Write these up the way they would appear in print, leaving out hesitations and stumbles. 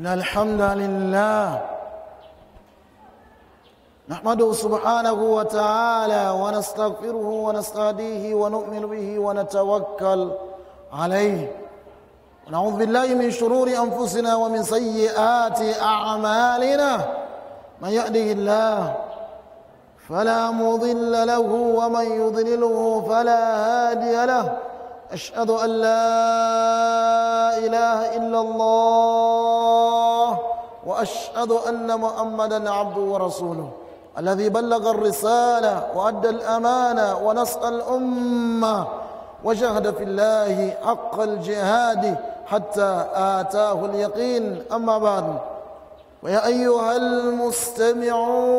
إن الحمد لله نحمده سبحانه وتعالى ونستغفره ونستهديه ونؤمن به ونتوكل عليه ونعوذ بالله من شرور أنفسنا ومن سيئات أعمالنا من يهده الله فلا مضل له ومن يضلله فلا هادي له أشهد أن لا إله إلا الله وأشهد أن محمدًا عبده ورسوله الذي بلغ الرسالة وأدى الأمانة ونصح الأمة وجاهد في الله حق الجهاد حتى آتاه اليقين أما بعد ويا أيها المستمعون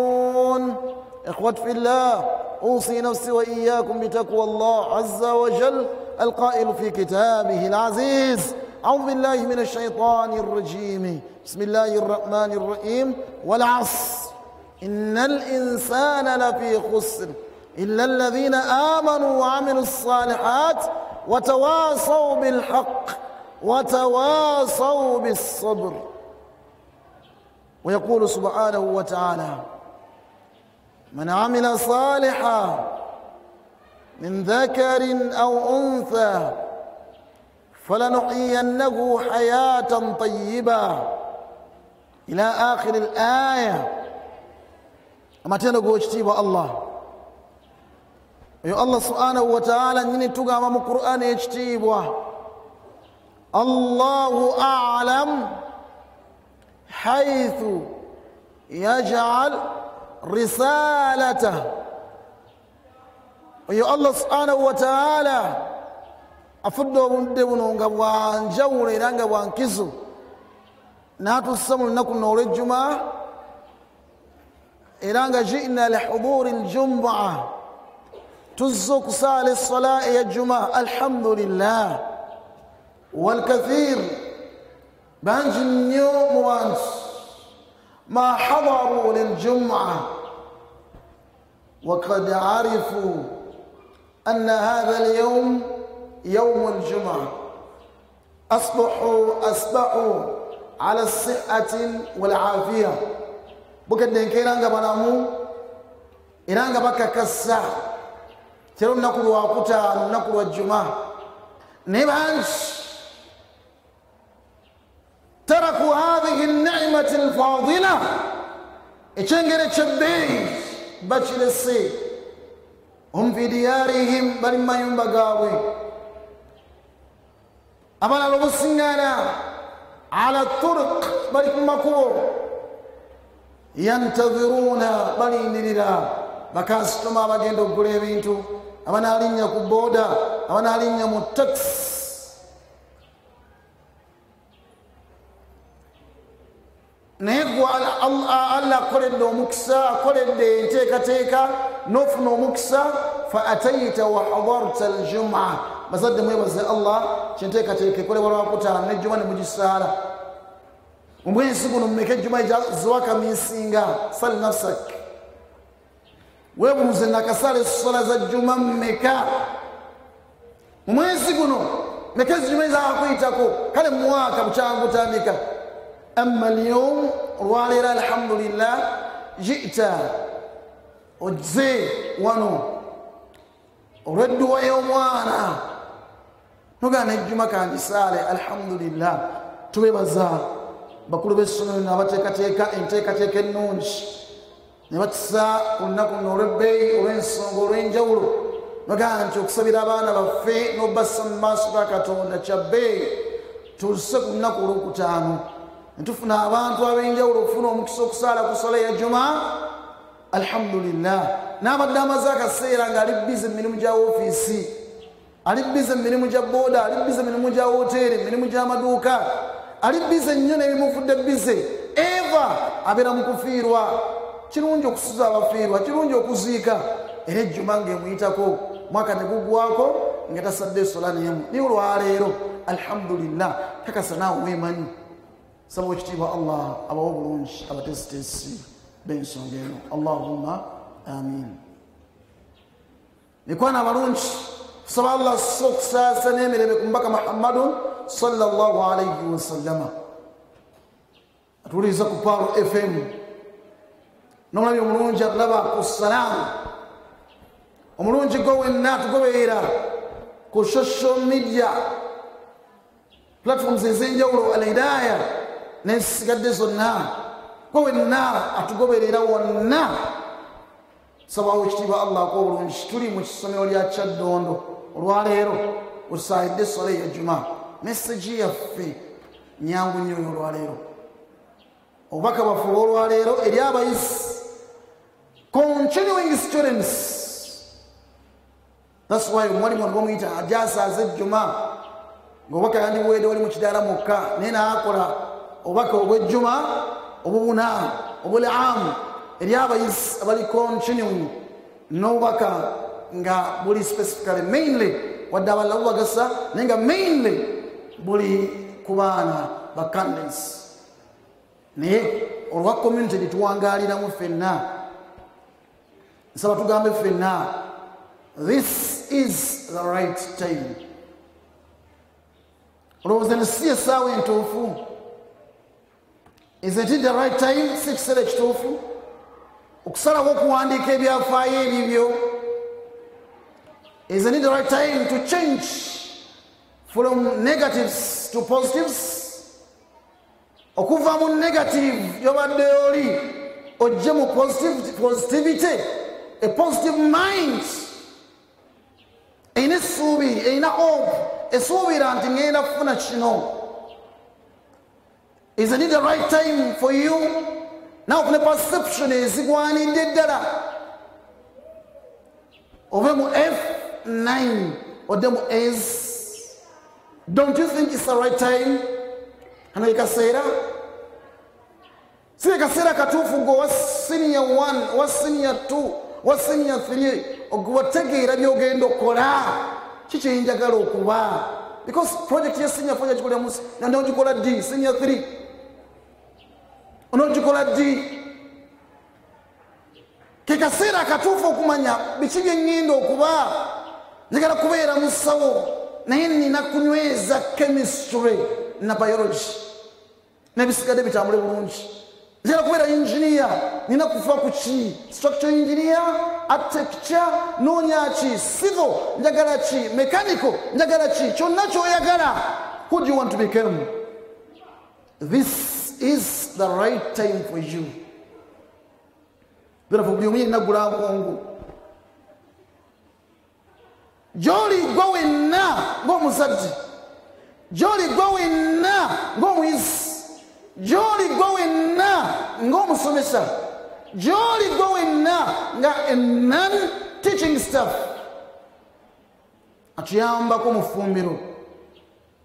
إخوة في الله أوصي نفسي وإياكم بتقوى الله عز وجل القائل في كتابه العزيز أعوذ بالله من الشيطان الرجيم بسم الله الرحمن الرحيم والعصر إن الإنسان لفي خسر إلا الذين آمنوا وعملوا الصالحات وتواصوا بالحق وتواصوا بالصبر. ويقول سبحانه وتعالى من عمل صالحا من ذكر أو أنثى فلنحيينه حياة طيبة إلى آخر الآية. أما تنقوا اجتيب الله الله سبحانه وتعالى نيني تقام من القرآن اجتيبه الله أعلم حيث يجعل رسالته. الله سبحانه وتعالى أفضل من دونه وان جوري رانغا وان كيسو ناتو السمل نكون نور الجمعة إرانغا جئنا لحضور الجمعة تزق صالح الصلاة يا الجمعة الحمد لله. والكثير بانج اليوم وانس ما حضروا للجمعة وقد عرفوا أن هذا اليوم يوم الجمعة أصبحوا على الصحة والعافية. بكد نكيرانغا بنامو إرانغا بكا كسا ترون نقول وقتا نقول الجمعة نبانش تركوا هذه النعمة الفاضلة إتشنجر تشبيه بشر السي هم في ديارهم بل ما ينبغاوي أبنا لغسنانا على الطرق بل مكور ينتظرون بل نريدا بكاستما بجندو قريبينتو أبنا لين كبودا أبنا لين متكس نيغو الله قرد مكسا قرد تيكا نفنو مكسا فأتيت وحضرت الجمعة بصد ما يبز الله شنتيكا كل ورا قطا نجمع نمجسالة ومين سيكون مك الجمعة زواك من سينغا صل نفسك ويبوزنا كسال الصلاة الجمعة مكا ومين سيكون مك الجمعة زاكويتاكو كل مواك بتشانغو تاميكا. أما اليوم والله الحمد لله جئت وجزي ونو ورد ويوم وانا نقول نجمع كان سالي الحمد لله توي بزا بقول بسنو نبتة كتيكا نونش نبتسا ونكون نربي ونسونغورين جورو نقول نشوف سبيل أبانا بفي نبصم ماسبكاتون نشبي تلسك نكورو كتانو ntufuna abantu abenjawulo ofuna omukisa okusala ku sola ya Jumaa alhamdulillah. N'abadde amaze akaseera ng'ali bize emirimu gya ofiisi, ali bize emirimu gya booda, ali bize emirimu gya woteeri, emirimu gy'amaduuka, ali bize nnyo n'ebimufudde bize eva abeera mu kufiirwa. Kirungi okusuza abafiirwa, kirungi okuziika era ejjuma ng'emuyitako mwaka ne gugwako nga tasadde esola n'emu. Naye olwaleero alhamdulillah kakasa naawe weemanyi سبو اجتباء الله أبو بلونش أبو تستيسي بين سنجينو اللهم آمين. نكون أبلونش سبع الله سوك ساسني من بكم بك محمد صلى الله عليه وسلم. atuliza ku Paro FM n'omulabi omulungi atulaba ku Salaam omulungi gwe wenna tugoberera ku social media platforms ez'enjawulo Al-Hidayah n'ezisigadde zonna gwe wenna atugoberera wonna sabawo ekitiibwa Allah ak'obulungi tuli mu kisomero lya Kyaddondo olwaleero osaayidde essola ya Juma message yaffe nyangu nnyo olwaleero obubaka bwaffe olwaleero eri abayisi continuing students. That's why mwalimu wanagomuyita ajasaaza ejjuma ng'obubaka yandibuwedde wali mu kidaala mukka naye naakola obubaka obw'ejjuma obubuna obulaamu eri abayisi abali continuing n'obubaka nga buli specifically mainly wadde abalala bubagasa naye nga mainly buli ku baana ba candidates naye olwa community lituwangaaliramu ffenna nsaba tugambe ffenna this is the right time. Olowooza ne si essaawa entuufu? Isn't it the right time? Si kiseera ekituufu okusalawo okuwandiika ebyafaayo ebibyo? Isn't it the right time to change from negatives to positives? Okuva mu negative gy'obadde oli ojje mu positivity, a positive mind. Eyina essuubi, eyina hope, esuubira nti ngenda kufuna kino. Isn't it the right time for you? Now ofune perception ezigwanidde ddala. Ove mu F9 odde mu S. Don't you think it's the right time? Hano ekaseera? Si ekaseera katuufu gwe wa senior 1, wa senior 2, wa senior 3 okubategeera by'ogenda okukola kiki enjagala okuba because project ya senior 4 yagikolera musi nandi ogikola D senior 3 onogikola D ke kaseera katuufu okumanya biki byengenda okuba njagala kubeera musawo naye nina kunyweza chemistry na biology n'ebisigadde bitambule bulungi njagala kubeera engineer nina kufa ku ki structural engineer architecture noonya ki civil njagala ki mechanical njagala ki kyonna kyoyagala who do you want to become? This is the right time for you. Birafu buli omu yenna gula nkongo gy'oli gwe wenna ng'omuzadde gy'oli gwe wenna ng'omuyizi gy'oli gwe wenna ng'omusomesa gy'oli gwe wenna nga non-teaching staff atuyambako mu ffumbiro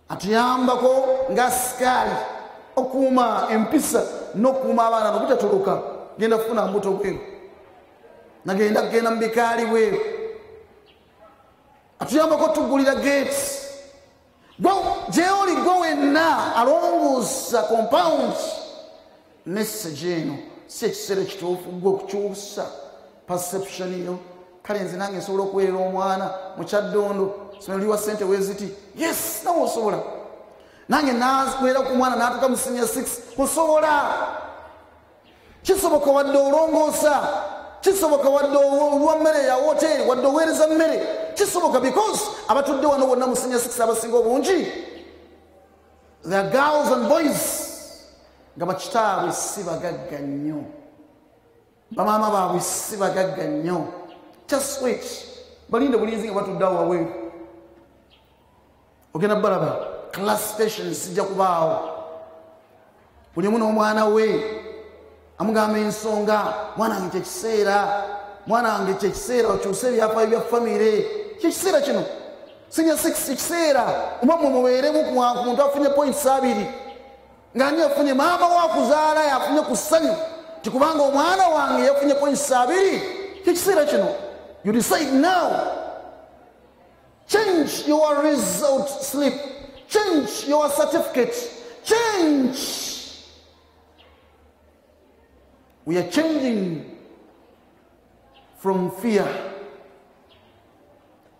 atuyambako nga sikaali okuuma empisa n'okuuma abaana nobutatuluka genda kufuna mbuto bweru nagenda kugenda mu bikaali bweru atuyambako tugulira gates gy'oli gwe wenna alongosa compound message eno si ekiseera ekituufu gwe okukyusa perception yo kale nze nange nsobola okuweerera omwana mu Kyaddondo somero liwa ssente weeziti yes nawe osobola nange naweera ku mwana n'atuuka mu senior 6 osobola kisoboka wadde olongoosa kisoboka wadde olwa mmere ya hoteri wadde oweereza mmere kisoboka because abatudde wano bonna mu senior 6 abasinga obungi they are girls and boys nga bakitaabwe si bagagga nnyo bamaama baabwe si bagagga nnyo just wait balinde bulinzi nga batudde awo waweeru ogenda balaba class station sijja kubaawo buli omu n'omwana we amugamba ensonga mwana wange kyekiseera okyuse ebyafaayo bya famire kyekiseera kino senior 6 kiseera omwamwe mubeeremu ku muntu afunye points 2 ng'ani yafunye maama waakuzaala yafunye ku ssanyu tikubanga omwana wange yafunye points 2 kyekiseera kino you decide now change your result slip change your certificate change. We are changing from fear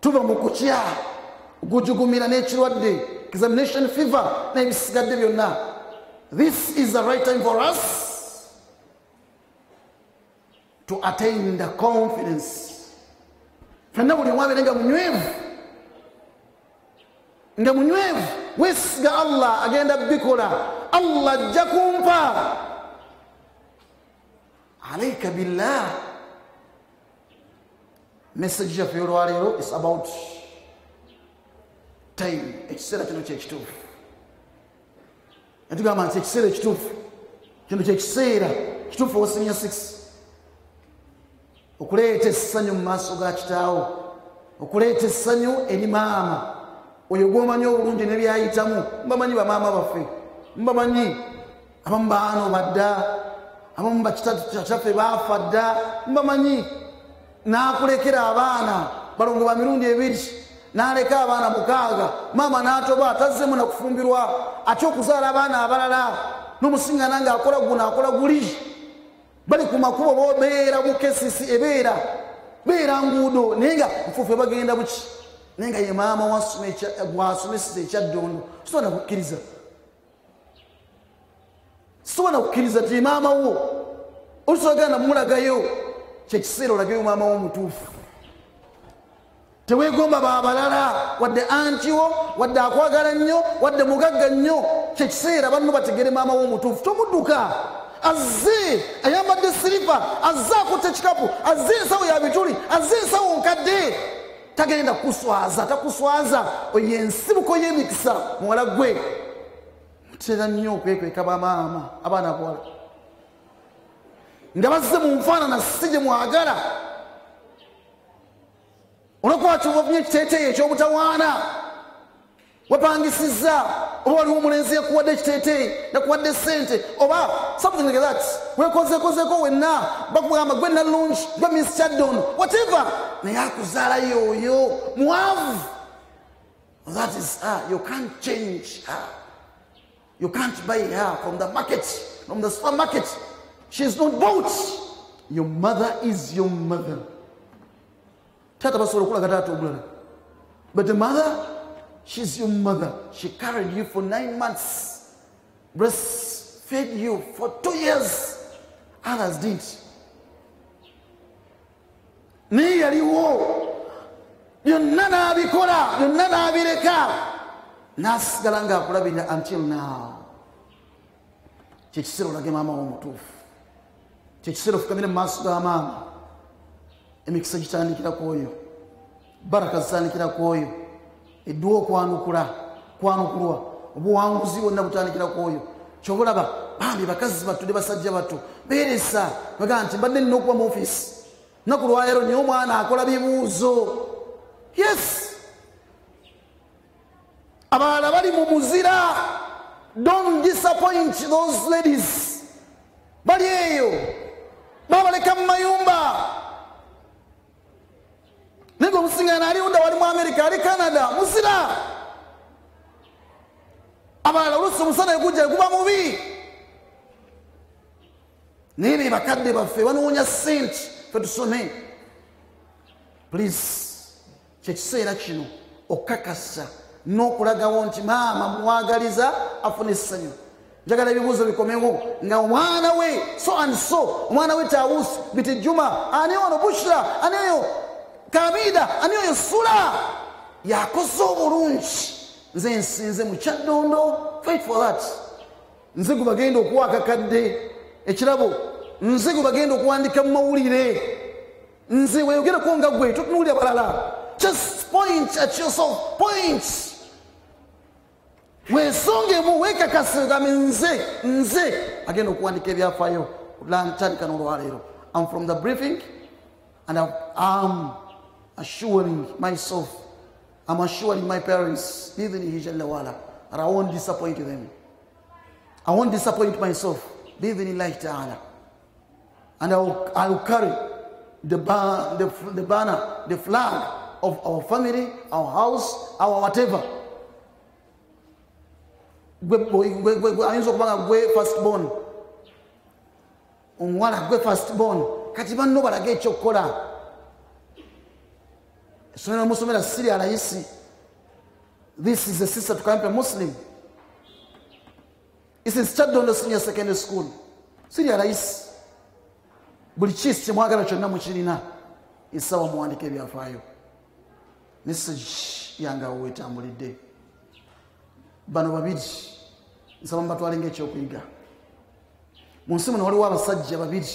tuva mu kutya okujugumira n'ekirwadde examination fever n'ebisigadde byonna this is the right time for us to attain the confidence. Fenna buli mwabe nga munywevu wesiga Allah agenda bikola Allah jakumpa. Alayka billah. Message ya fiorwalero is about time. Ekiseera kino kyekituufu. Entugamba nti ekiseera ekituufu kino kyekiseera kituufu osimya 6 okuleeta essanyu mu maaso ga kitaawo, okuleeta essanyu eri maama oyo gwomanyi obulungi ne byayitamu. Mbamanyi bamaama baffe, mbamanyi abamu baano badda, abamu bakitaffe baafa dda, mbamanyi n'akulekera abaana balongo ba mirundi 2 n'aleka abaana 6, maama n'atoba atazzemu na kufumbirwa ate okuzaala abaana abalala n'omusinga nange akola guno akola guli, bali ku makubo bobeera bukesisi ebeera beera nguudo naye nga nfuufe bagenda buki naye nga ye maama wasomeseza ekyaddondo. Sobola kukkiriza ti maama wo olusogana mulagayo kyekiseera olagayo maama wo mutuufu. Teweegomba babalala wadde antiwo wadde akwagala nnyo wadde mugagga nnyo, kyekiseera banno bategere maama wo mutuufu. Tomudduka azze ayambadde siripa, azze akutte kikapu, azze ensawo ya bituli, azze ensawo nkadde, tagenda kuswaza, takuswaza. Oyo ensibuko y'emikisa muwala gwe. Mutera nnyo okwekweka bamaama abaana bawala nga bazze mu nfaanana si gye mwagala. Olwokuba wafunye ekiteeteeyi eky'obutawaana wepangisizza, oba waliwo omulenzi yakuwadde ekiteeteeyi nakuwadde ssente oba something like that, wekozeeko wenna bakugamba gwe nalungi gwe Miss Kyaddondo whatever, naye akuzaalayo oyo mwavu. That is her. You can't change her. You can't buy her from the market, from the supermarket. She is not bought. Your mother is your mother. Tata basobola okulaga taata omulala, but the mother, she's your mother. She carried you for 9 months, breastfed you for 2 years. Others didn't. Naye yaliwo byonna n'abikola, byonna n'abireka, n'asigala ng'akulabirira until now. Kyekiseera olage maama wo mutuufu. Kyekiseera ofukamire mu maaso ga maama. Emikisa gitandikira ku oyo, baraka zitandikira ku oyo, edduwa okwanukulwa, obuwanguzi bwonna butandikira ku oyo. Ky'olaba bambi bakazi batudde basajja bato beeresa bagamba nti mbadde nina okuba mu ofiisi nnaku lwaleero naye omwana akola bibuuzo. Yes, abalala bali mu muzira. Don't disappoint those ladies. Bali eyo babaleka mu mayumba. Naye omusiŋŋaana ali udda wali mu America, ali Canada, muzira. Abalala oluusi omusana egujja guba mubi. Naye be bakadde baffe banoonya ssente ffe tusome. Please, kyekiseera kino okukakasa n'okulagawo nti maama muwagaliza afune essanyu. Njagala ebibuuzo bikomewo nga omwana we so and so, omwana we Tawusi biti Juma, ani ono Bushra, ani oyo Kamida, ani oyo Sula, yakoze obulungi. Nze nsinze mu Kyaddondo, fight for that. Nze gwe bagenda okuwa akakadde ekirabo, nze gwe bagenda okuwandika mu mawulire, nze weeyogereko nga gwe totunuulira balala. Just point at yourself, point. Weesongemu weekakase gambe nze agenda okuwandika ebyafaayo lantandika n'olwaleero. I'm from the briefing and I'm assuring myself, I'm assuring my parents, بإذنه جل وعلا, that I won't disappoint them. I won't disappoint myself, بإذن الله تعالى. And I'll carry the banner, the flag of our family, our house, our whatever. Ayinza okuba nga gwe firstborn, omuwala gwe firstborn, kati banno balaga ekyokukola. Essomero musomera Syria Raisi. This is a sister to come Muslim. It's instead on the senior secondary school. Senior rice. Buli chisi mwagala chonna muchirina. Isawa muwandike ebyafaayo. Message yanga wetambulidde. Bano babiri nsaba mbatwale ng'ekyokuyiga. Mu nsi muno waliwo abasajja babiri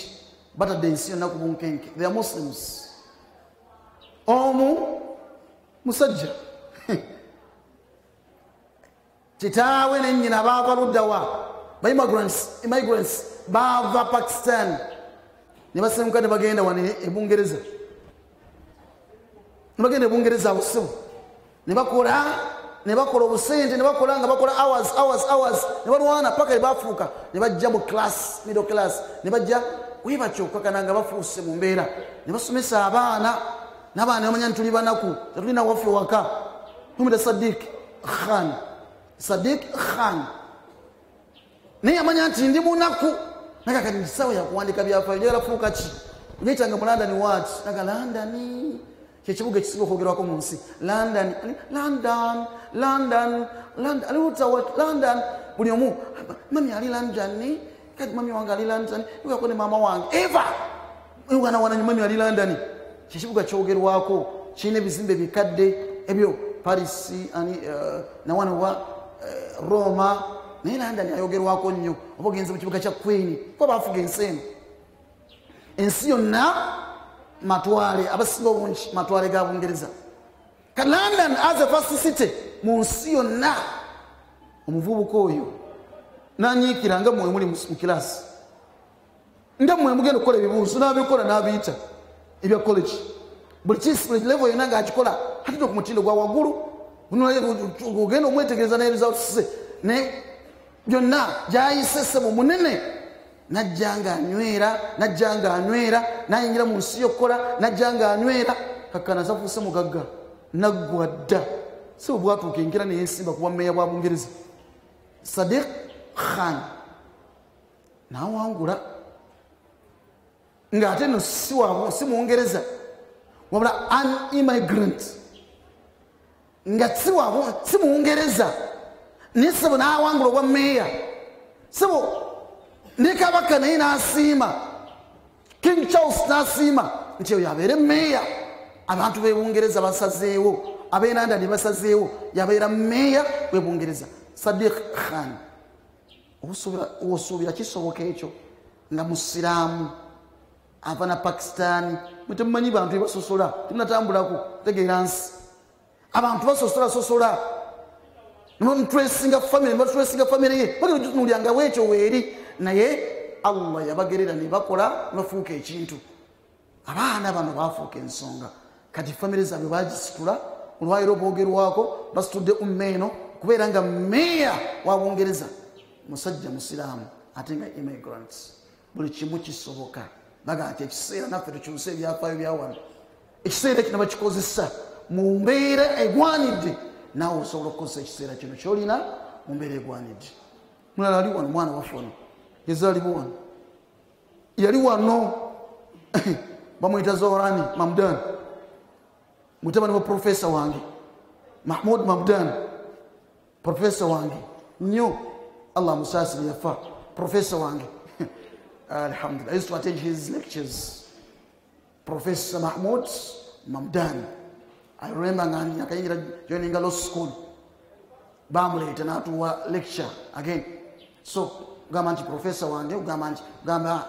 batadde ensi yonna ku bunkenke. They are Muslims. Omu musajja kitaawe ne nnyina baava ludda wa ba immigrants baava Pakistan ne basemuka ne bagenda wano e Bungereza. Ne bagenda e Bungereza abusibu ne bakola obusente ne bakola nga bakola hours ne balwana paka bafuuka ne bajja mu class middle class ne bajja webakyokakana nga bafuuse mu mbeera ne basomesa abaana n'abaana bamanya nti tuli banaku tetulina waffe waka tumida Sadiq Khan naye amanya nti ndi munaku naga kati nsawo yakuwandika byafaayo njagala fuuka ki byetanga mu London wat naga London kyekibuga ekisinga okwogerwako mu nsi London buli omu mami ali London kati mami wange ali London yugako ne mama wange eva ugana wana mami ali London kyekibuga kyogerwako kirina ebizimbe bikadde ebyo Paris na wana wa Roma naye London ayogerwako nnyo oba ogenze mu kibuga kya Queen ko baafuga ensi yonna matwale abasinga obungi matwale ga Bungereza. Ka London as a first city mu nsi yonna omuvubuka oyo nanyiikira nga mmwe muli mu kilasi nga mmwe mugenda okukola ebibuuzo n'abikola n'abiyita ebya college buli level yonna ng'akikola ate ku mutindo gwa waggulu ogenda omwetegereza naye results ne byonna gyayise mu munene najja nga anywera nayingira mu nsi y'okukola najja nga anywera kakkana zafuuse mugagga naggwa dda si bwatuuka enkera naye nsimba kuba mmeeya bwa Bungereza. Sadiq Khan n'awangula ng'ate no si Mungereza wabula an immigrant nga si Mungereza naye sebo n'awangula obwa mmeeya sebo ne Kabaka naye n'asiima King Charles n'asiima nti oyo abeere mmeeya. Abantu b'e Bungereza basazeewo ab'e London basazeewo yabeera mmeeya w'e Bungereza. Sadiq Khan osuubira kisoboka ekyo nga musiraamu ava na Pakistan mutemumanyi bantu basosola tunatambulako tegeera nsi abantu basosola ntwesinga family ye bagitunulyanga weekyo weeri naye Allah yabagerera ne bakola bafuuka ekintu. Abaana bano bafuuka ensonga kati family zaabwe bagisitula olwaliro boogerwako basitudde ummeeno kubeera nga mmeeya wa Bungereza musajja musiraamu ate nga immigrants. Buli kimu kisoboka baga nti ekiseera naffe tukyuse ebyafaayo bya wano ekiseera kino bakikozesa mu mbeera egwanidde naawe osobola okukozesa ekiseera kino kyolina mu mbeera egwanidde. Mulala ali wano mwana waffe ono yazaalibwa wano yali wano bamuyita Zohrani Mamdani mutabani wa profesa wange Mahmoud Mamdani profesa wange nnyo Allah musaasire yafa profesa wange alhamdulillah. I used to attend his lectures. Professor Mahmoud Mamdani, I remember ngani joining law school bamuleeta n'atuwa lecture again. So gamba nti professor wange gamba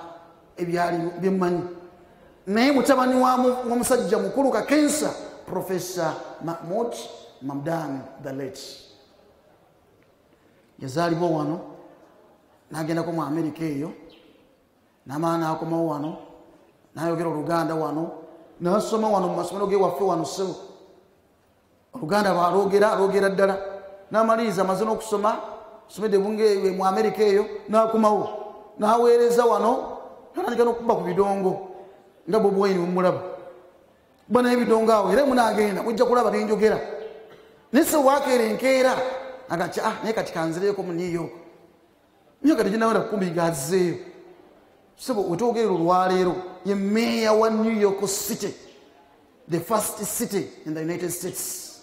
ebyali byemmanyi naye mutabani wa musajja mukulu kakensa Professor Mahmoud Mamdani the late yazaalibwa wano n'agendako mu America eyo n'amaana akomawo wano n'ayogera Oluganda wano n'asoma wano mu masomero ge waffe wano ssebo Oluganda lwalogera ddala n'amaliriza amaze n'okusoma somedde bunge mu America eyo n'akomawo n'aweereza wano n'atandika n'okubba ku bidongo nga Bobi Wine mumulaba bana ebidongo awo era munagenda mujja kulaba byenjogera nese wakeera enkeera agati naye kati kanzireeko mu New York nyo kati gyenawera kumbi ng'azzeeyo sebo wetwogerera olwaleero ye meeya wa New York City, the first city in the United States.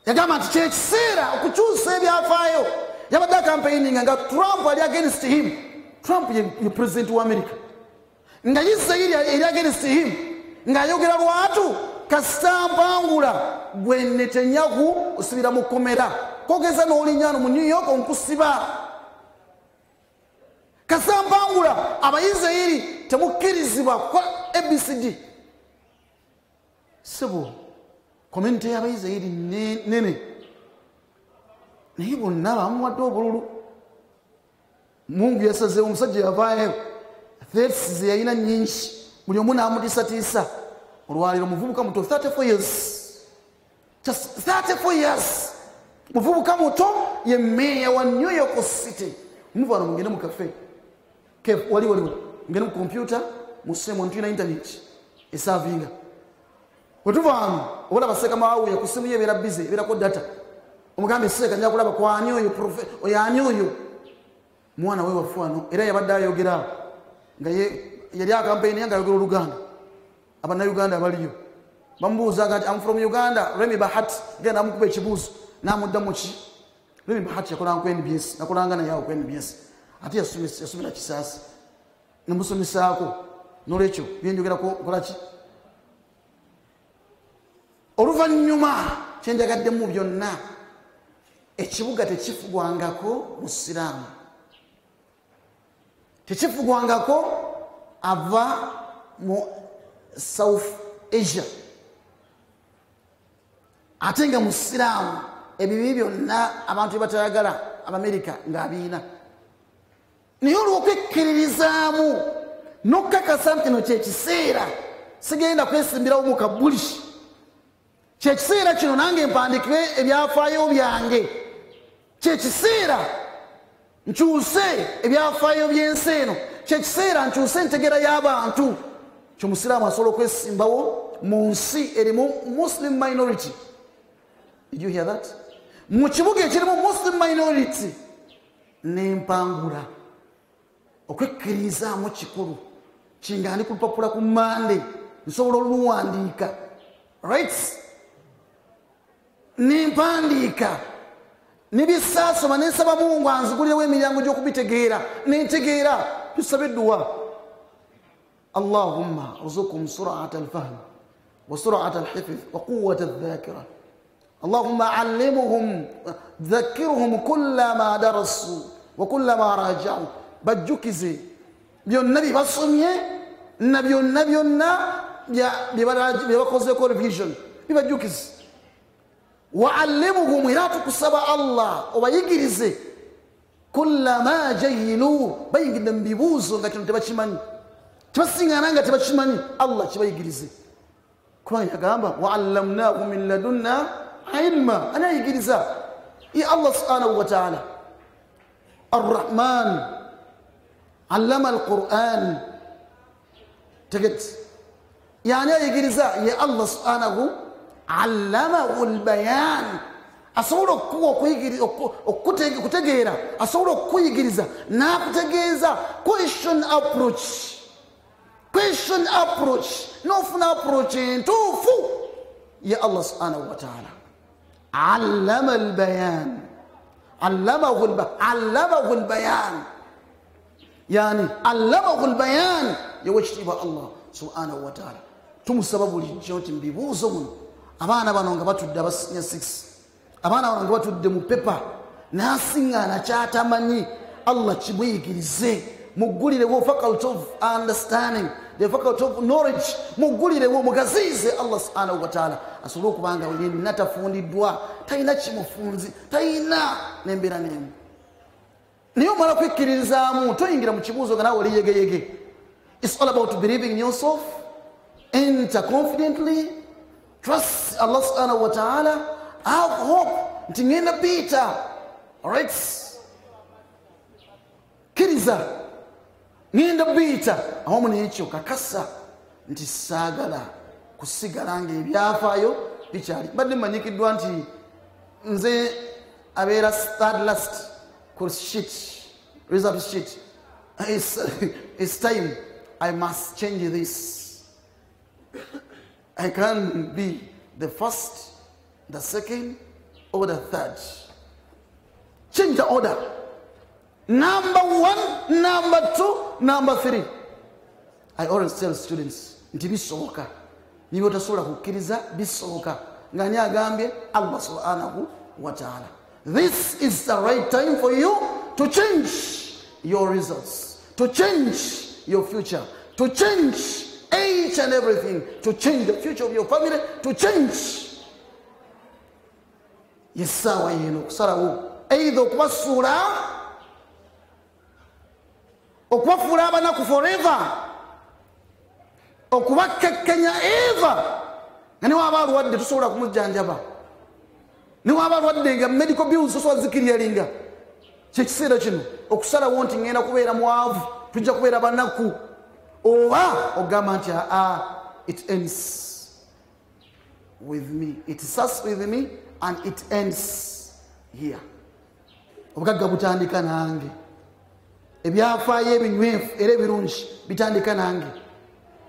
Yagamba nti kyekiseera okukyusa ebyafaayo yabadde campaigning nga Trump ali against him. Trump ye president wa America nga Israeli ali against him nga ayogera lwatu kasita Mpangula gwe Netanyahu osibira mu komera kogeza n'olinyano mu New York onkusiba kasita Mpangula Abayisirayiri temukkirizibwa kwa ABCD sebo community y'Abayisirayiri nene naye bonna bamuwadde obululu. Mungu yasazeewo omusajja yavaayo threats ze yalina nnyingi buli omu n'amutiisatiisa olwaliro muvubuka muto 34 years just 34 years muvubuka muto ye meya wa New York City. Muvano mugende mu cafe kef wali ngende mu computer musemo ntuna internet esavinga otuvano obola baseka mawu ya kusimu ye bera busy bera ko data omugambe seka nja kulaba kwa ani oyo prophet oyani oyo mwana we wafano era yabadde ayogera nga yali campaign yanga ayogera Oluganda. Abana Uganda baliyo bamubuuza kati I'm from Uganda Remi Bahati genda amukuba ekibuuzo n'amuddamu ki Remi Bahati yakolanga ku NBS nakolanga naye awo ku NBS ate yasomera Kisaasi namusomesaako n'olwekyo byenjogera kola ki oluvannyuma kyenjagaddemu byonna ekibuga tekifugwangako musiraamu tekifugwangako ava mu South Asia ate nga musiraamu ebibi byonna abantu batayagala Abamerika ng'abiina naye olw'okwekkiririzaamu n'okkakasa nti kino kyekiseera sigenda kwesimbirawo mu kabuli kyekiseera kino nange mpandikire ebyafaayo byange kyekiseera nkyuse ebyafaayo by'ensi eno kyekiseera nkyuse entegera y'abantu kyomusiraamu asobola okwesimbawo mu nsi erimu Muslim minority. Did you hear that? Mu kibuga ekirimu Muslim minority n'Empangula okwekkiririzaamu kikulu kinga ndi ku lupapula ku Mande nsobola oluwandiika right nimpandiika nibisaasoma nensaba Mungu anzigulirewo emiryango gy'okubitegeera nentegeera tusabe edduwa اللهم ارزقهم سرعة الفهم وسرعة الحفظ وقوة الذاكرة. اللهم علمهم ذكرهم كل ما درسوا وكل ما راجعوا بجوكزي byonna basomye na byonna byabakozeeko revision bibajukize wa'allimuhum iratu kusaba Allah obayigirize kulla ma jahilu bayigidde mu bibuuzo nga kino tebakimanyi tebasiŋŋaana nga tebakimanyi Allah kibayigirize kubanga yagamba wa'allamnahu min ladunna ilma ani ayigiriza ye Allah subhanahu wa ta'ala arrahman allama alquran teget yani ayigiriza ye Allah subhanahu allamahu albayan asobola okutegeera asobola okuyigiriza n'akutegeeza question approach n'ofuna approach entuufu ye Allah subhanahu wa ta'ala allama albayan allamahu albayan yani allamahu albayan yewekitiibwa Allah subhanahu wa ta'ala tumusaba bulijjo nti mbibuuzo muno abaana bano nga batudde abasinya 6 abaana bano nga batudde mu pepa n'asiŋŋaana kyatamanyi Allah kimuyigirize mugulirewo faculty of understanding the faculty of knowledge mugulirewo mugaziize Allah subhanahu wa ta'ala asobole okubanga wenyini natafundiddwa talina kimufunzi talina n'embeera n'emu naye omala kwekkiririzaamu toyingira mu kibuuzo nga nawe oli yegeyege. It's all about believing in yourself, enter confidently, trust Allah subhanahu wa ta'ala, have hope nti ngenda biita. Alright, kiriza ngenda biita awamu n'ekyo kakasa nti saagala kusigala ng'ebyafaayo bikyali. Mbadde mmanyikiddwa nti nze abeera third last ku sheet, result sheet. It's time I must change this. I can't be the first, the second, or the third. Change the order. Number 1, number 2, number 3. I always tell students, nti bisoboka. Niba otasobola kukkiriza bisoboka. Nga ni agambye Allah subhanahu wa ta'ala. This is the right time for you to change your results, to change your future, to change each and everything, to change the future of your family, to change. Yesawa yenu kusalawo either okubasuula okubafuula abanaku forever okubakekkenya eva nga niwaba alwadde tusobola kumujjanjaba niwaba alwadde nga medical bills tosobola zikiryalinga kyekiseera kino okusalawo nti ngenda kubeera mwavu tujja kubeera banaku oba ogamba nti it ends with me, it starts with me and it ends here. Obugagga butandika nange, ebyafaayo ebinywefu era ebirungi bitandika nange,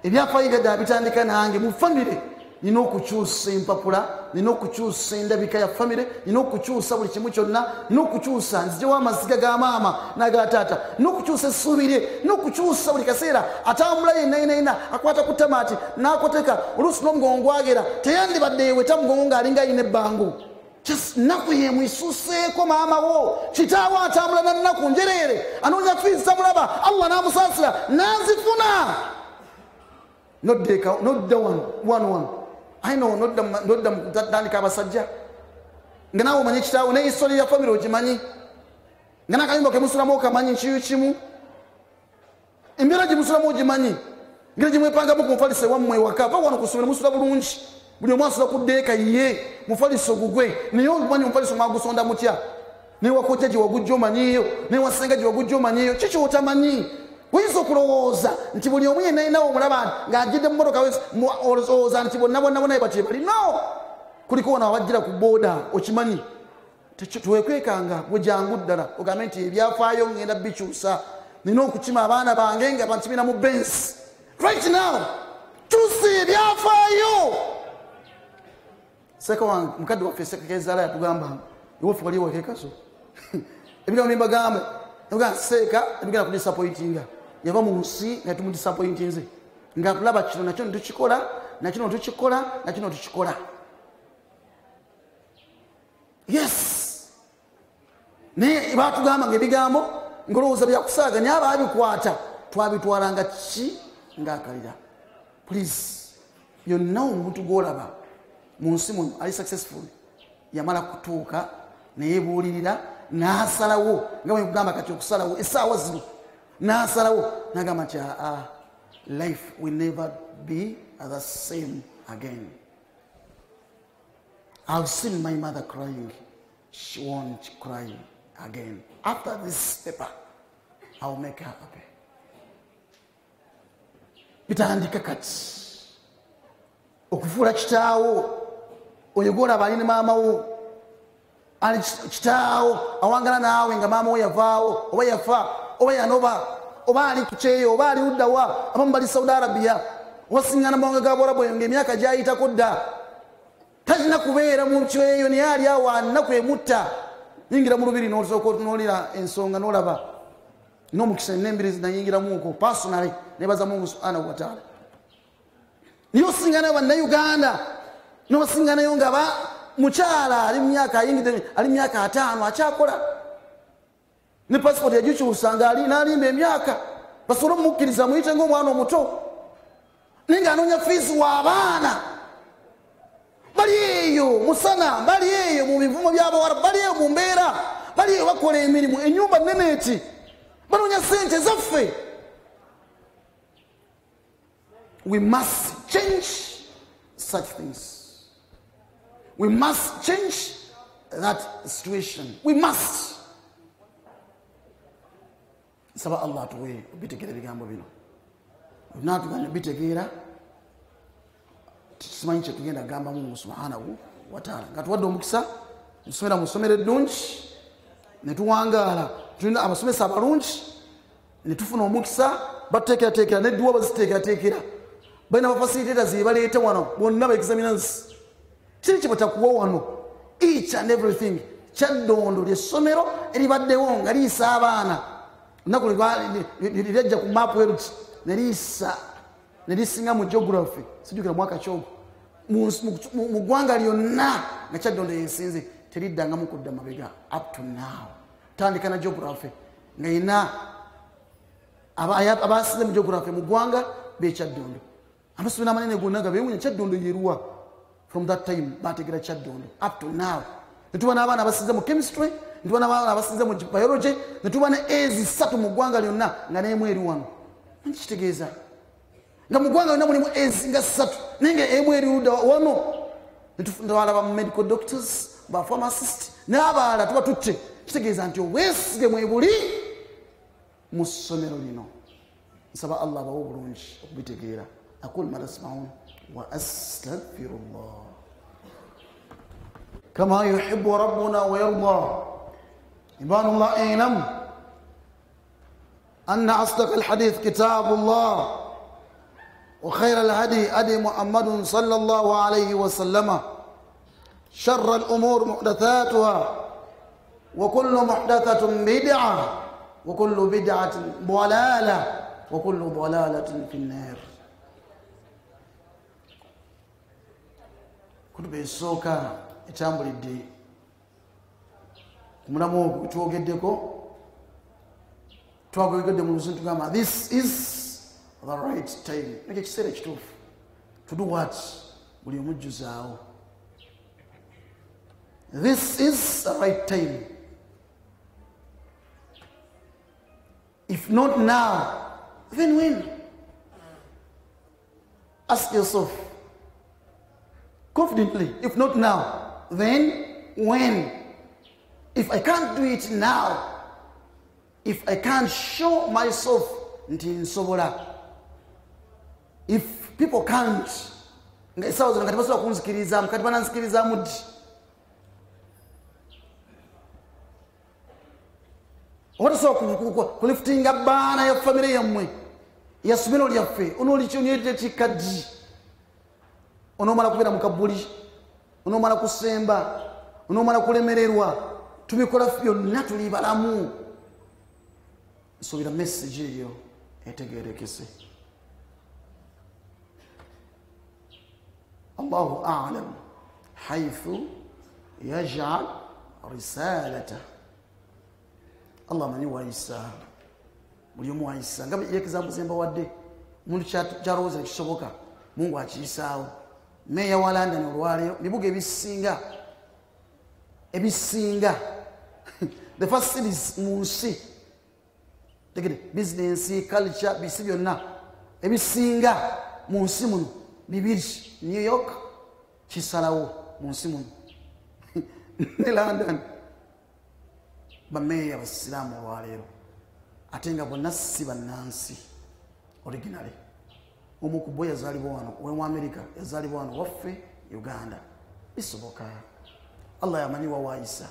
ebyafaayo ebyaddaala bitandika nange. Mu famire nina okukyusa empapula, nina okukyusa endabika ya famire, nina okukyusa buli kimu kyonna, nina okukyusa nzijewo amaziga ga maama n'aga taata, nina okukyusa essuubi lye, nina okukyusa buli kaseera atambula yenna akwata ku tamaati n'akoteka oluusi n'omugongo agera teyandibadde yeweta mugongo ng'alinga ayina ebbangu. Nnaku yemu isuseeko maama wo, kitaawo atambula na nnaku njereere anoonya fiizi tamulaba, Allah n'amusaasira n'azifuna. Not the one. I know not the tandika abasajja nga naawe omanyi kitaawo ne history ya family ogimanyi nga n'akayumba ke musulamu okamanyi nkiyu kimu, embeera gye musulamu ogimanyi, ngeri gye mwepangamu ku mufalisa ewammwe ewaka. Va wano ku ssomero musula bulungi, buli omu asula ku ddeeka ye mufaliso gugwe, naye omanyi omufaliso mwagusonda mutya, newakojja gye wagujja omanyiyo, newasenga gye wagujja omanyiyo, kiki otamanyi? Oyinza okulowooza nti buli omu yenna yennawo omulaba ng'ajjidde mu mmotoka olowooza nti bonna naye batye bali. No, kuliko wano awajjira ku booda, okimanyi tuwekwekanga gwe jangu ddala ogambe nti ebyafaayo ngenda bikyusa, nina okukima abaana bange nga bankimira mu bensi right now. Kyusa ebyafaayo. Seka wange mukadde waffe Sekezaala yatugamba iwefu wali wekekaso ebigambo byembagamba seeka ebigenda kudisappointinga, yava mu nsi nga tumudisappointinze nga tulaba kino nakyo netukikola, nakino tukikola, nakino tukikola. Yes, naye batugamba nga ebigambo ngolowooza byakusaaga naye abaabikwata twabitwalanga ki ng'akalira. Please, yonna omuntu gw'olaba mu nsi muno ali successful yamala kutuuka neyebuulirira n'asalawo nga bwe kugamba kati okusalawo essaawa zino n'asalawo n'agamba nti life will never be the same again. I've seen my mother crying, she won't cry again. After this paper I'll make her happy. Bitandika kati okufuula kitaawo oyo gw'olaba ali ne maama wo, ali kitaawo awangala naawe nga maama wo yavaawo oba yafa oba yanoba oba ali kukyeyo oba ali luddawa, abamu bali Saudi Arabia wasiŋŋana mawanga ga Bwarabu ng'emyaka gyayitako dda, talina kubeera mu kyeyo naye ali awo annaku emutta. Yingira mu lubiri n'osooka otunuulira ensonga n'olaba n'omukisa n'embirizi nayingiramuuko personally nebaza Mungu subhanahu wa ta'ala. Niyo singana bannayuganda n'osinganayo nga mukyala ali myaka ayingidde ali myaka 5 akyakola ne passport yagikyusa nga ali n'alimba emyaka basobola omukkiriza muyite ng'omwana omuto naye ng'anoonya fiizi w'abaana. Bali eyo musana, bali eyo mu bivumo by'Abawarabu, bali eyo mu mbeera, bali eyo bakola emirimu, ennyumba nnene eti banoonya ssente zaffe. We must change such things. We must change that situation. We must. Saba Allah tuwe bitegera bigambo bino. Natugana bitegeera tusimanyi kye tugenda gamba Mungu subhanahu wa ta'ala. Nga tuwadde omukisa tusomera mu ssomero eddungi ne tuwangaala, tulina abasomesa abalungi ne tufuna omukisa batuteekerateekera n'edduwa baziteekerateekera, balina bafacilitators ze baleeta wano bonna ba examiners. Kiri kye batakuwa wano, each and everything Kyaddondo ly'essomero eribaddewo nga liyisa abaana lunaku lyajja ku maapu eruti ne lisinga mu geography sijjukira mwaka kyogo mu ggwanga lyonna nga Kyaddondo yensinze teriddangamu kudda mabega up to now. Tandika na geography nga ina abasinze mu geography mu ggwanga bekyaddondo amasomero amanene gonna nga bewunya Kyaddondo yeruwa. From that time bategera Kyaddondo up to now. Netuba n'abaana abasinze mu chemistry, netuba n'abaana abasinze mu biology, netuba ne ezi 3 mu ggwanga lyonna nga n'emu eri wano. Nkitegeeza nga mu ggwanga lyonna mulimu ezi nga 3 naye nga emu eri ludda wano. Netutwala ba medical doctors, ba pharmacist n'abalala tuba tutte. Kitegeeza nti obwesige mwebuli mu ssomero lino. Nsaba Allah abawe obulungi okubitegeera. Aqulu ma tasma'un wa astaghfirullah كما يحب ربنا ويرضى. عباد الله اعلم أن أصدق الحديث كتاب الله وخير الهدي هدي محمد صلى الله عليه وسلم شر الأمور محدثاتها وكل محدثة بدعة وكل بدعة ضلالة وكل ضلالة في النار. كنت بيسوكا ekyambulidde ku mulamu ogwo twogeddeko twagogedde mu luzintu tugamba this is the right time. Nekyo ekiseera ekituufu to do what? Buli omujjuzaawo. This is the right time. If not now, then when? Ask yourself confidently, if not now, then when? If I can't do it now, if I can't show myself nti nsobola, if people can't, nga esawa zino kati basobola kunzikirizamu, kati bananzikirizamu ddi? Watasobola kuliftinga baana ya famire yammwe ya somero lyaffe onoolikyonyerete kikka ddi? Onoomala kubeera mu kabuli, onoomala kusemba, onoomala kulemererwa, tubikola byonna tuli balamu. Nsuubira message eyo etegeerekese. Allahu a'lam haythu yaj'al risalata. Allah manyi wayisa, buli omu wayisa. Nga example zemba wadde omuntu kyalowooza kisoboka Mungu akiyisaawo. Meya wa London olwaleero bibuga ebisinga the first cities mu nsi tegede business culture bisi byonna ebisinga mu nsi muno bibiri New York kisalawo mu nsi muno ne London bameya abasiraamu olwaleero ate nga bonna si bannansi originally. Omu ku bo yazaalibwa wano owa America yazaalibwa wano waffe Uganda. Bisoboka. Allah yamanyi wa wayisa.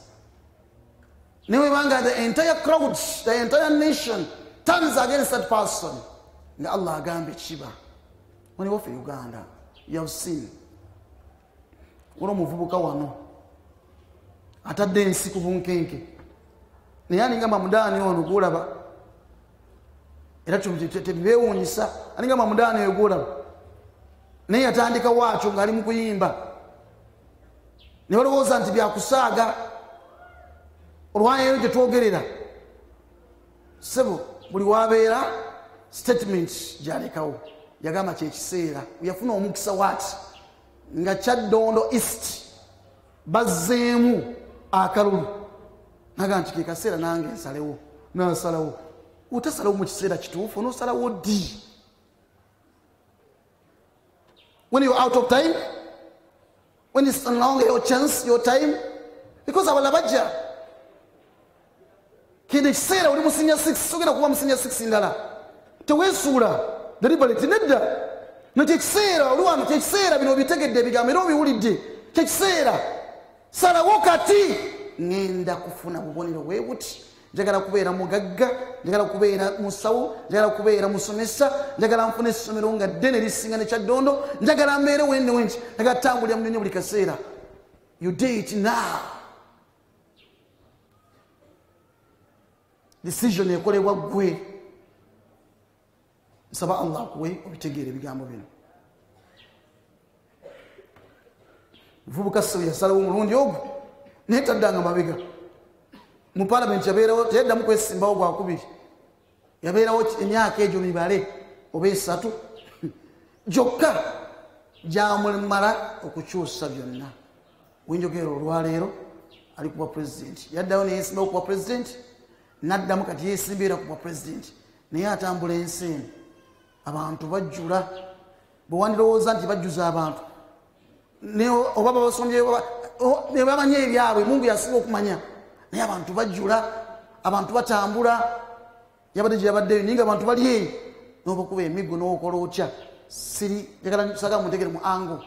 Newe banga the entire crowd, the entire nation turns against that person. Nga Allah agambe kiba. Wani waffe Uganda. You have seen. Uno muvubuka wano atadde ensi ku bunkenke. Naye aninga mamudaani ono kulaba. Era tebibeewuunyisa aninga mamudaani oyo gwolaba naye yatandika waakyo ng'ali mu kuyimba ne balowooza nti byakusaaga olwaleero gye twogerera sebo buli waabeera statement gy'alekawo yagamba kyekiseera yafuna omukisa waati nga Kyaddondo East bazzeemu akalulu naga nti ke kaseera nange nsalewo nasalawo. Utasalawo mu kiseera kituufu onoosalawo ddi? When you're out of time, when it's no longer your chance, your time, because abala bajja kende kiseera oli mu senior 6 sogera kuba mu senior 6 ndala teweesuula deliberate nedda nekyo kiseera oli wano kyekiseera bino obitegedde ebigambo era obiwulidde kyekiseera salawo kati ngenda kufuna bubonero bwe buti. Njagala kubeera mugagga, njagala kubeera musawo, njagala kubeera musomesa, njagala nfune essomero nga ddene lisinga ne Kyaddondo, njagala mbeere wenni, njagala tambulira mu nnyonyi buli kaseera. You do it now. decision ekolebwa gwe. Nsaba Allah akuwe obitegeere ebigambo bino. Muvubuka Ssebo yasalawo omulundi ogwo naye taddanga mabega. Mu parliament yabeerawo teyaddamu kwesimbawo gwakubiri. Yabeerawo emyaka egyo mibale oba esatu gyokka gyamumala okukyusa byonna. Wenjogera olwaleero ali kuba president. Yaddawo neyesimbawo kuba president, naddamu kati yesimbiira kuba president. Naye atambula ensi eno abantu bajjula. Bwe wandirowooza nti bajjuza abantu oba babasomye ne bamanya ebyabwe, Mungu yasinga okumanya. Naye abantu bajjula, abantu batambula. Yabadde gye yabaddeyo naye nga abantu bali eyo n'obakuba emiggo n'okola otya. Saga muntegere mu ango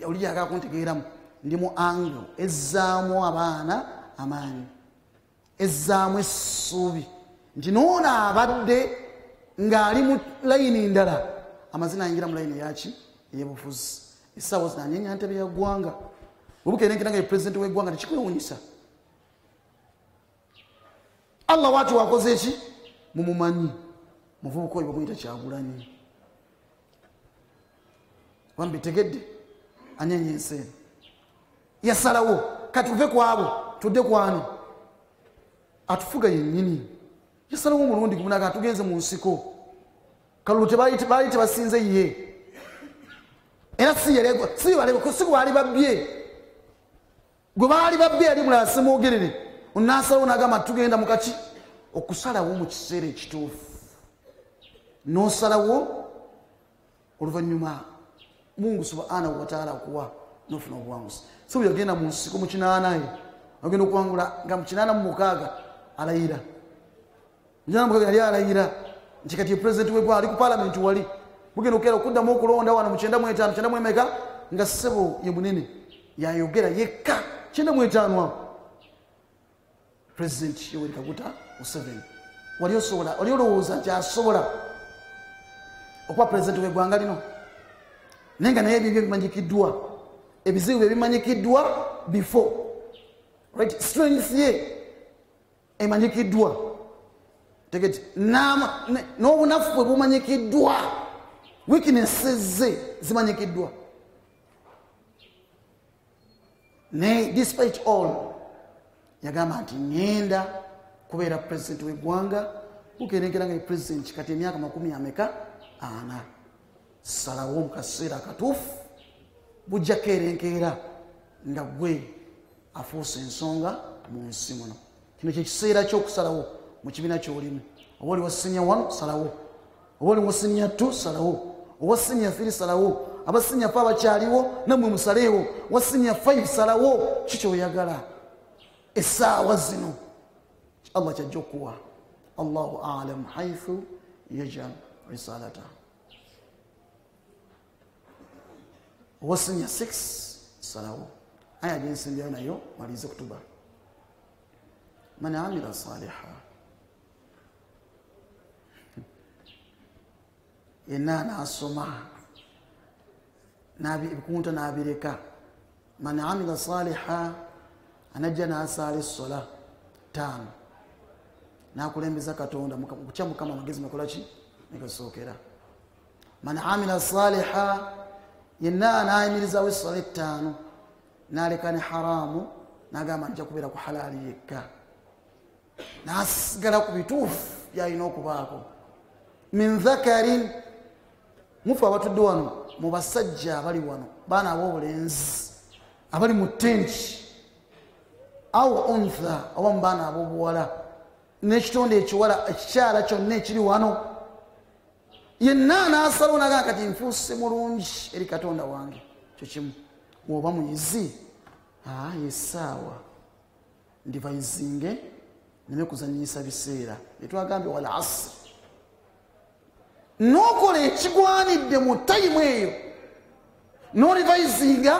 oli yagala kuntegeeramu. Ndi mu ango ezzaamu abaana amaanyi, ezzaamu essuubi nti noono abadde ng'ali mu layini ndala amazina ayingira mu layini eyaki ey'obufuzi. Essaawa zino anyeenya ntebe ya ggwanga. Obukenenkera nga ye pulezidenti w'eggwanga tekikwewuunyisa. Allah waati wakoze eki mumumanyi. Muvubuka oyo bamuyita Kyagulanyi. Wambitegedde anyeenya ensi eno. Yasalawo kati tuve ku abo tudde ku ani atufuga yennyini. Yasalawo omulundi gumu naga tugenze mu nsiko. Kalulu tebaali tebasinze ye. Era si baali babbye. Gwe baali babbye ali mulala simwogerere. Onasalawo nagamba tugenda mukaki okusalawo mu kiseera ekituufu. N'osalawo oluvannyuma Mungu subhanahu wa ta'ala akuwa n'ofuna obuwanguzi. So yagenda mu nsiko mu kinaana ye agenda okuwangula nga mu kinaana mu mukaaga alayira. Njana mukaaga yali alayira nti kati president w'eggwanga ali ku parliament wali mugenda okukeera okuddamu okulonda wano mu 95 95 nga Ssebo ye munene yayogera yekka 95 awo. President Yoweri Kaguta Museveni wali olowooza nti asobola okuba president w'eggwanga lino? Nenga naye ebyo bimanyikiddwa, ebizibu ebimanyikiddwa before, right? Strength ye emanyikiddwa, tegeti n'obunafu bwe bumanyikiddwa, weaknesses ze zimanyikiddwa. Naye despite all yagamba nti ngenda kubeera president w'eggwanga. Bukerenkera nga president kati emyaka 40 salawo mu kaseera akatuufu bujja kerenkeera nga gwe afuuse ensonga mu nsi muno. Kino kyekiseera ky'okusalawo mu kibiina ky'olimu. Oba oli wa senior 1 salawo, oba oli wa senior 2 salawo, owa senior 3 salawo, aba senior 4 abakyaliwo nammwe musaleewo, wa senior 5 salawo. Kikyoyagala essaawa zino Allah kyajja okuwa. Allahu a'lam haythu yaj'al risalata. Wasinya 6 salawo aya jinsimbyayo nayo malize kutuba. Man amila saliha yenna asoma nabi kunta nabireka. Man amila saliha anajja nasali sola 5 nakulembeza Katonda mukya Mukama magezi nakolaki nikasookera. Man amila saliha yenna anayimirizawo essala 5 n'aleka ne haramu n'agamba nja kubeera ku halaali yekka, n'asigala ku bituufu byalina okubaako. Min dhakarin, mufe abatudde wano mu basajja abali wano, baana ab'obulenzi abali mu tenti, awo untha oba mu baana ab'obuwala n'ekitonde ekiwala ekikyala kyonna ekiri wano, yenna n'asalawo n'agamba kati nfuuse mulungi eri Katonda wange. Kyo kimu. Bw'oba muyizi yessaawa ndivayizinge neme kuzannyisa biseera byetwagambye wal asr, n'okola ekigwanidde mu tayimu eyo, n'olivayizinga,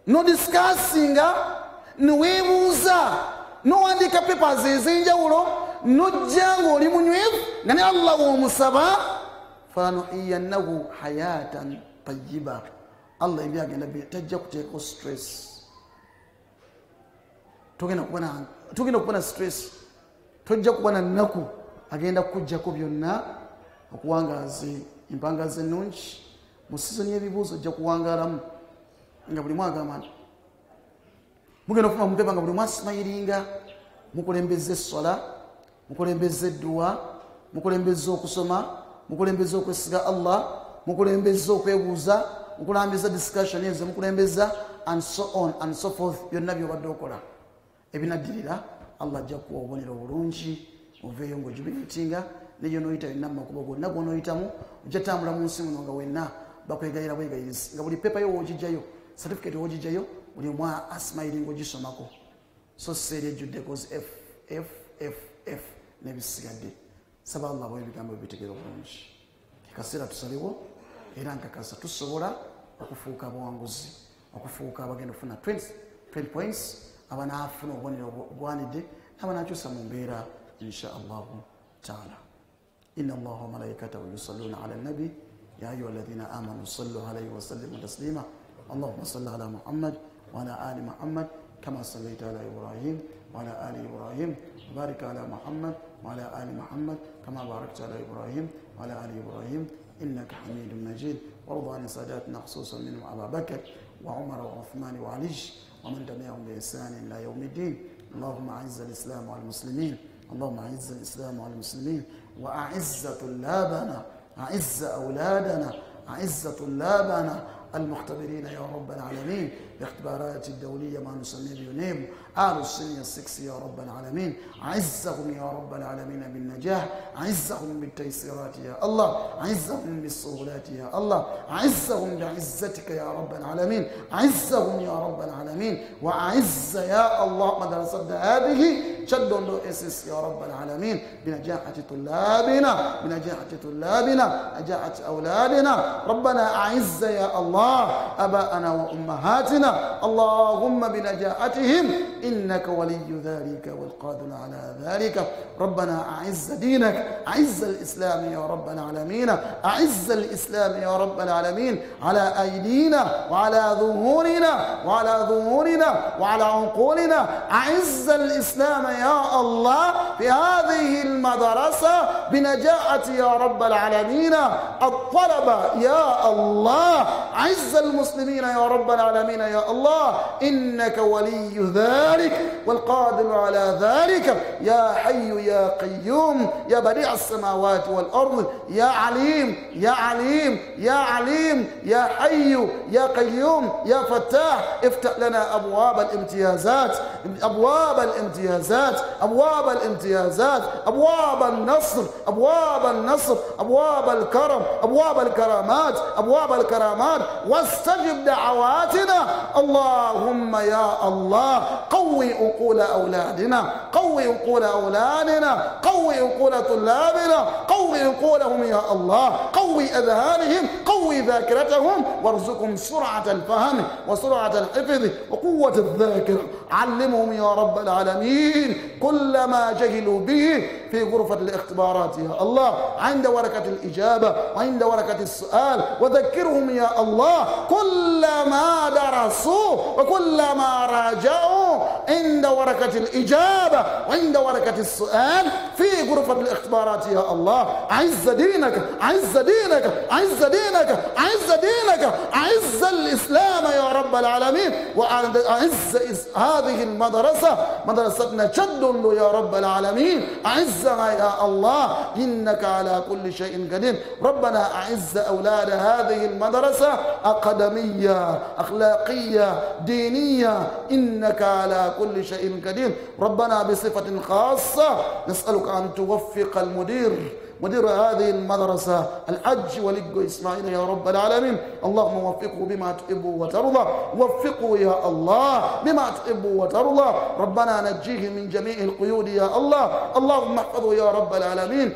n'odisikasinga, neweebuuza, n'owandiika papers ez'enjawulo, n'ojja ng'oli munywevu nga ne Allah w'omusaba. Falanuhyiyannahu hayatan tayyiba. Allah ebyagenda tajja kuteekako stress. Tugenda kubona stress tojja kuba na nnaku agenda kukuggyako byonna okuwangaaza empangaazi ennungi mu sizoni y'ebibuuzo ojja kuwangaalamu nga buli mwagamba nti mugenda okufuna mupepa nga buli mwasimayiringa mukulembeza essola mukulembeza edduwa mukulembeza okusoma mukulembeza okwesiga Allah mukulembeza okwebuuza mukulembeza discussion ezo mukulembeza and so on and so forth byonna byobadde okola ebinaddirira Allah ajja kuwa obubonero obulungi oveeyo ng'ojubileetinga neyo noyita yonna mumakubo gonna gonoyitamu ojja tambula mu nsi muno nga wenna bakwegayira bwegayirizi nga buli pepa yo woogijjayo certificate woogijjayo buli omu asimayiringa ogisomako so seeri ejjudde kozi f n'ebisigadde saba Allah bwe ebigambo bibitegeera obulungi kaseera tusabewo era nkakasa tusobola okufuuka abawanguzi okufuuka abagenda okufuna 20 points abanaafuna obubonero obwanidde n'abanakyusa mu mbeera insha allahu taala. inna allaha wa malaikatahu yusalluna ala nabi ya ayuha alladhina amanu sallu alayhi wa sallimu taslima allahumma salli ala muhammad wa ala ali muhammad kama sallaita ala ibrahim wa ala ali ibrahim wa barik ala muhammad wa ala ali muhammad kama barakta ala ibrahim wa ala ali ibrahim إنك حميد مجيد وارض عن ساداتنا خصوصا منهم أبا بكر وعمر وعثمان وعلي ومن تبعهم بإحسان إلى يوم الدين. اللهم أعز الإسلام والمسلمين اللهم أعز الإسلام والمسلمين وأعز طلابنا أعز أولادنا أعز طلابنا المختبرين يا رب العالمين باختبارات الدولية ما نسميه بيونيب آل السنية 6 يا رب العالمين عزهم يا رب العالمين بالنجاح عزهم بالتيسيرات يا الله عزهم بالسهولات يا الله عزهم بعزتك يا رب العالمين عزهم يا رب العالمين وأعز يا الله مدرسة هذه شد له اسس يا رب العالمين بنجاحة طلابنا نجاحة أولادنا ربنا أعز يا الله أباءنا وأمهاتنا اللهم بنجاحتهم إنك ولي ذلك والقادر على ذلك. ربنا أعز دينك أعز الإسلام يا رب العالمين أعز الإسلام يا رب العالمين على أيدينا وعلى ظهورنا وعلى عقولنا أعز الإسلام يا الله في هذه المدرسة بنجاحة يا رب العالمين الطلبة يا الله أعز المسلمين يا رب العالمين يا الله إنك ولي ذلك والقادر على ذلك. يا حي يا قيوم يا بديع السماوات والأرض يا عليم يا عليم يا عليم يا حي يا قيوم يا فتاح افتح لنا أبواب الامتيازات أبواب الامتيازات أبواب الامتيازات أبواب النصر أبواب النصر أبواب الكرم أبواب الكرامات أبواب الكرامات واستجب دعواتنا. اللهم يا الله قوي عقول أولادنا قوي عقول أولادنا قوي عقول طلابنا قوي عقولهم يا الله قوي أذهانهم قوي ذاكرتهم وارزقهم سرعة الفهم وسرعة الحفظ وقوة الذاكرة. علمهم يا رب العالمين كل ما جهلوا به في غرفة الاختبارات يا الله عند ورقة الإجابة وعند ورقة السؤال وذكرهم يا الله كل ما درسوا وكل ما راجعوا عند ورقة الإجابة وعند ورقة السؤال في غرفة الاختبارات يا الله. أعز دينك أعز دينك أعز دينك أعز دينك أعز الإسلام يا رب العالمين وأعز هذه المدرسة مدرستنا جد يا رب العالمين أعزها يا الله إنك على كل شيء قدير. ربنا أعز أولاد هذه المدرسة أقدمية أخلاقية دينية إنك على كل شيء قدير. ربنا بصفة خاصة نسألك أن توفق مدير هذه المدرسة الحج ولقو إسماعيل يا رب العالمين. اللهم وفقه بما تحب وترضى وفقه يا الله بما تحب وترضى. ربنا نجيه من جميع القيود يا الله. اللهم احفظه يا رب العالمين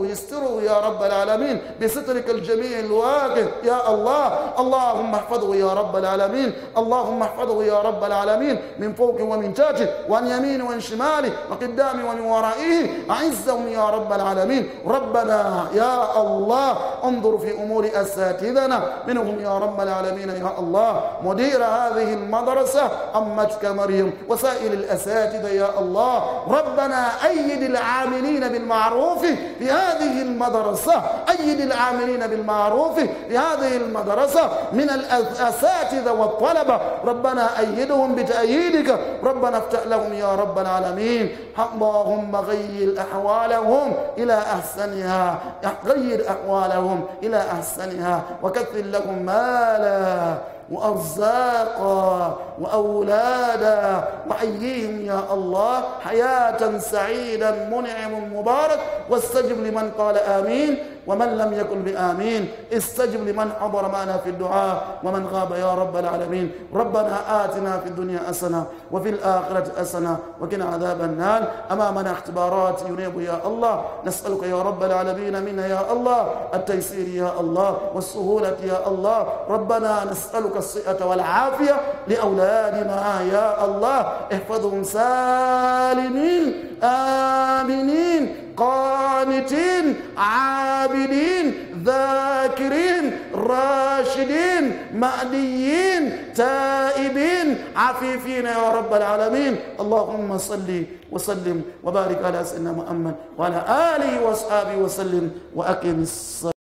يستره يا رب العالمين بسترك الجميع الواقع يا الله. اللهم احفظه يا رب العالمين اللهم احفظه يا رب العالمين من فوق ومن تحت وعن يمين وعن شمال وقدام ومن ورائه أعزهم يا رب العالمين العالمين. ربنا يا الله انظر في أمور أساتذتنا، منهم يا رب العالمين يا الله مدير هذه المدرسة أمتك مريم وسائر الأساتذة يا الله. ربنا أيد العاملين بالمعروف في هذه المدرسة، أيد العاملين بالمعروف في هذه المدرسة من الأساتذة والطلبة، ربنا أيدهم بتأييدك، ربنا افتح لهم يا رب العالمين. اللهم غير أحوالهم إلى أحسنها، غير أحوالهم إلى أحسنها، وكثر لهم مالا وأرزاقا وأولادا، وحييهم يا الله حياة سعيدا منعم مبارك، واستجب لمن قال آمين، ومن لم يقل بآمين استجب لمن حضر معنا في الدعاء ومن غاب يا رب العالمين. ربنا آتنا في الدنيا حسنة وفي الآخرة حسنة وقنا عذاب النار. أمامنا اختبارات ينيب يا الله، نسألك يا رب العالمين منها يا الله التيسير يا الله والسهولة يا الله. ربنا نسألك الصحة والعافية لأولادنا يا الله، احفظهم سالمين آمنين قانتين عابدين ذاكرين راشدين مهديين تائبين عفيفين يا رب العالمين. اللهم صل وسلم وبارك على سيدنا محمد وعلى آله وأصحابه وسلم، وأقم الصلاة.